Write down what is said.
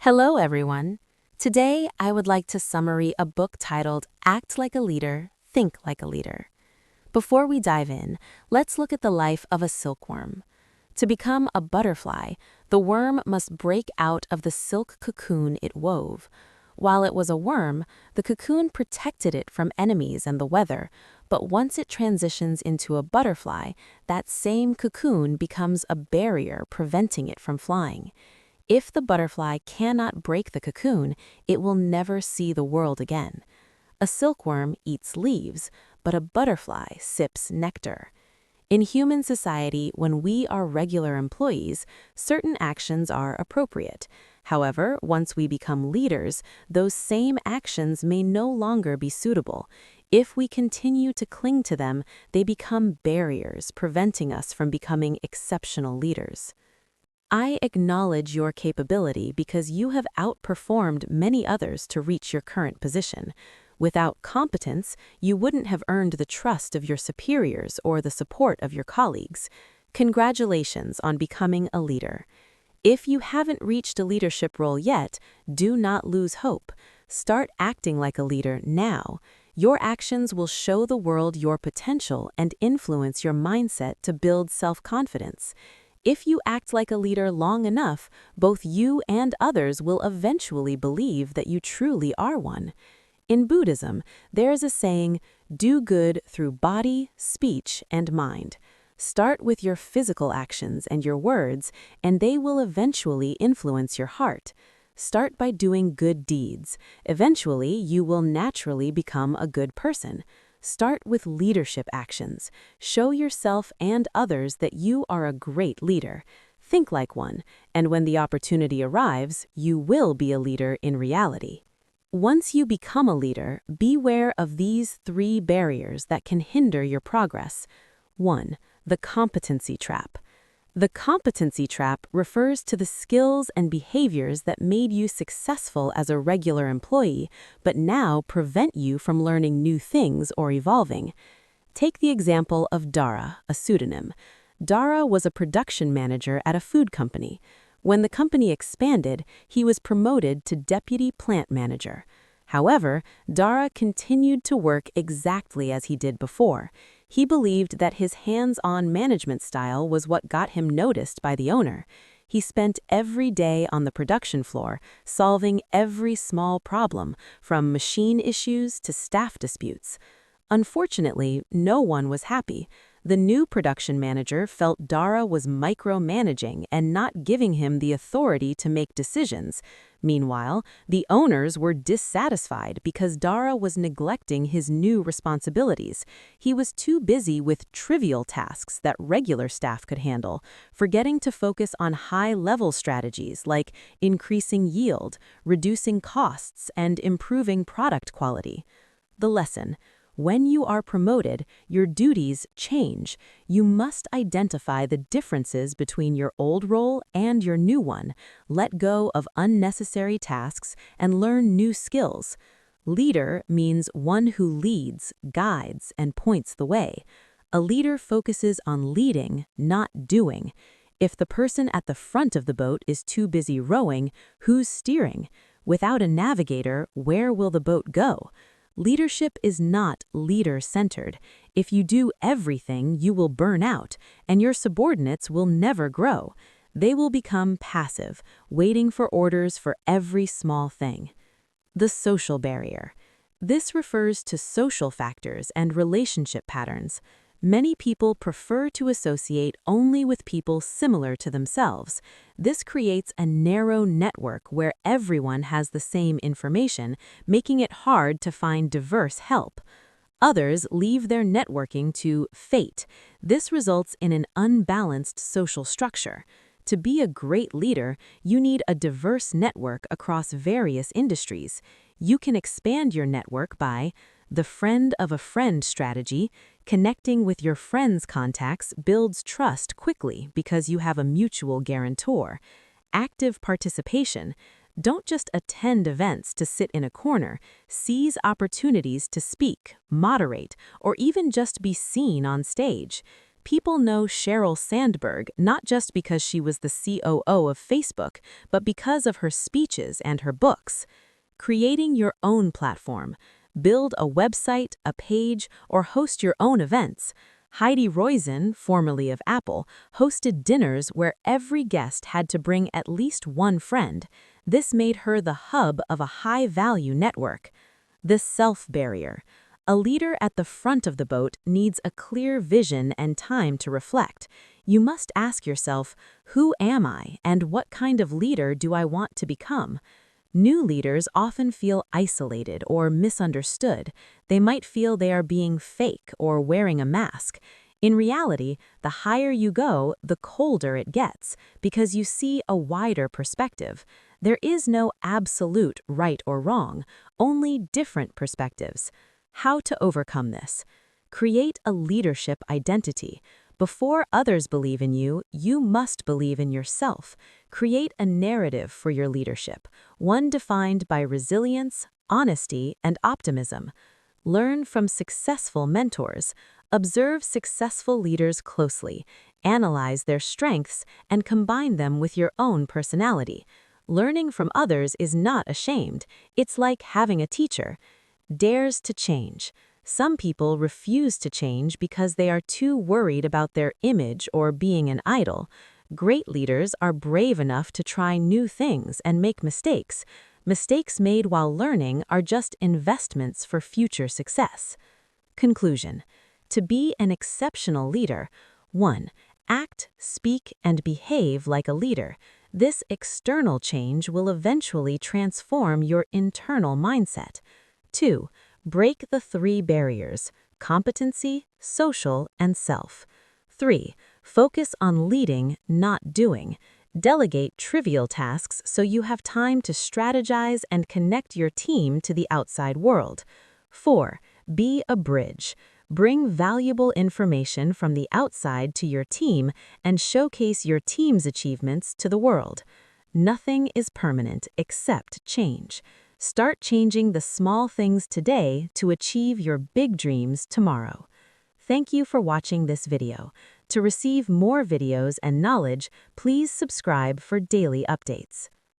Hello, everyone. Today, I would like to summary a book titled Act Like a Leader, Think Like a Leader. Before we dive in, let's look at the life of a silkworm. To become a butterfly, the worm must break out of the silk cocoon it wove. While it was a worm, the cocoon protected it from enemies and the weather, but once it transitions into a butterfly, that same cocoon becomes a barrier preventing it from flying. If the butterfly cannot break the cocoon, it will never see the world again. A silkworm eats leaves, but a butterfly sips nectar. In human society, when we are regular employees, certain actions are appropriate. However, once we become leaders, those same actions may no longer be suitable. If we continue to cling to them, they become barriers, preventing us from becoming exceptional leaders. I acknowledge your capability because you have outperformed many others to reach your current position. Without competence, you wouldn't have earned the trust of your superiors or the support of your colleagues. Congratulations on becoming a leader. If you haven't reached a leadership role yet, do not lose hope. Start acting like a leader now. Your actions will show the world your potential and influence your mindset to build self-confidence. If you act like a leader long enough, both you and others will eventually believe that you truly are one. In Buddhism, there is a saying, do good through body, speech, and mind. Start with your physical actions and your words, and they will eventually influence your heart. Start by doing good deeds. Eventually, you will naturally become a good person. Start with leadership actions. Show yourself and others that you are a great leader. Think like one, and when the opportunity arrives, you will be a leader in reality. Once you become a leader, beware of these 3 barriers that can hinder your progress. 1. The competency trap. The competency trap refers to the skills and behaviors that made you successful as a regular employee, but now prevent you from learning new things or evolving. Take the example of Dara, a pseudonym. Dara was a production manager at a food company. When the company expanded, he was promoted to deputy plant manager. However, Dara continued to work exactly as he did before. He believed that his hands-on management style was what got him noticed by the owner. He spent every day on the production floor, solving every small problem, from machine issues to staff disputes. Unfortunately, no one was happy. The new production manager felt Dara was micromanaging and not giving him the authority to make decisions. Meanwhile, the owners were dissatisfied because Dara was neglecting his new responsibilities. He was too busy with trivial tasks that regular staff could handle, forgetting to focus on high-level strategies like increasing yield, reducing costs, and improving product quality. The lesson: when you are promoted, your duties change. You must identify the differences between your old role and your new one, let go of unnecessary tasks, and learn new skills. Leader means one who leads, guides, and points the way. A leader focuses on leading, not doing. If the person at the front of the boat is too busy rowing, who's steering? Without a navigator, where will the boat go? Leadership is not leader-centered. If you do everything, you will burn out, and your subordinates will never grow. They will become passive, waiting for orders for every small thing. The social barrier. This refers to social factors and relationship patterns. Many people prefer to associate only with people similar to themselves. This creates a narrow network where everyone has the same information, making it hard to find diverse help. Others leave their networking to fate. This results in an unbalanced social structure. To be a great leader, you need a diverse network across various industries. You can expand your network by the friend of a friend strategy. Connecting with your friends' contacts builds trust quickly because you have a mutual guarantor. Active participation. Don't just attend events to sit in a corner. Seize opportunities to speak, moderate, or even just be seen on stage. People know Sheryl Sandberg not just because she was the COO of Facebook, but because of her speeches and her books. Creating your own platform. Build a website, a page, or host your own events. Heidi Roizen, formerly of Apple, hosted dinners where every guest had to bring at least one friend. This made her the hub of a high-value network. The self-barrier. A leader at the front of the boat needs a clear vision and time to reflect. You must ask yourself, who am I and what kind of leader do I want to become? New leaders often feel isolated or misunderstood. They might feel they are being fake or wearing a mask. In reality, the higher you go, the colder it gets, because you see a wider perspective. There is no absolute right or wrong, only different perspectives. How to overcome this? Create a leadership identity. Before others believe in you, you must believe in yourself. Create a narrative for your leadership, one defined by resilience, honesty, and optimism. Learn from successful mentors. Observe successful leaders closely. Analyze their strengths and combine them with your own personality. Learning from others is not ashamed. It's like having a teacher. Dares to change. Some people refuse to change because they are too worried about their image or being an idol. Great leaders are brave enough to try new things and make mistakes. Mistakes made while learning are just investments for future success. Conclusion. To be an exceptional leader, 1. Act, speak, and behave like a leader. This external change will eventually transform your internal mindset. 2. Break the 3 barriers: competency, social, and self. 3. Focus on leading, not doing. Delegate trivial tasks so you have time to strategize and connect your team to the outside world. 4. Be a bridge. Bring valuable information from the outside to your team and showcase your team's achievements to the world. Nothing is permanent except change. Start changing the small things today to achieve your big dreams tomorrow. Thank you for watching this video. To receive more videos and knowledge, please subscribe for daily updates.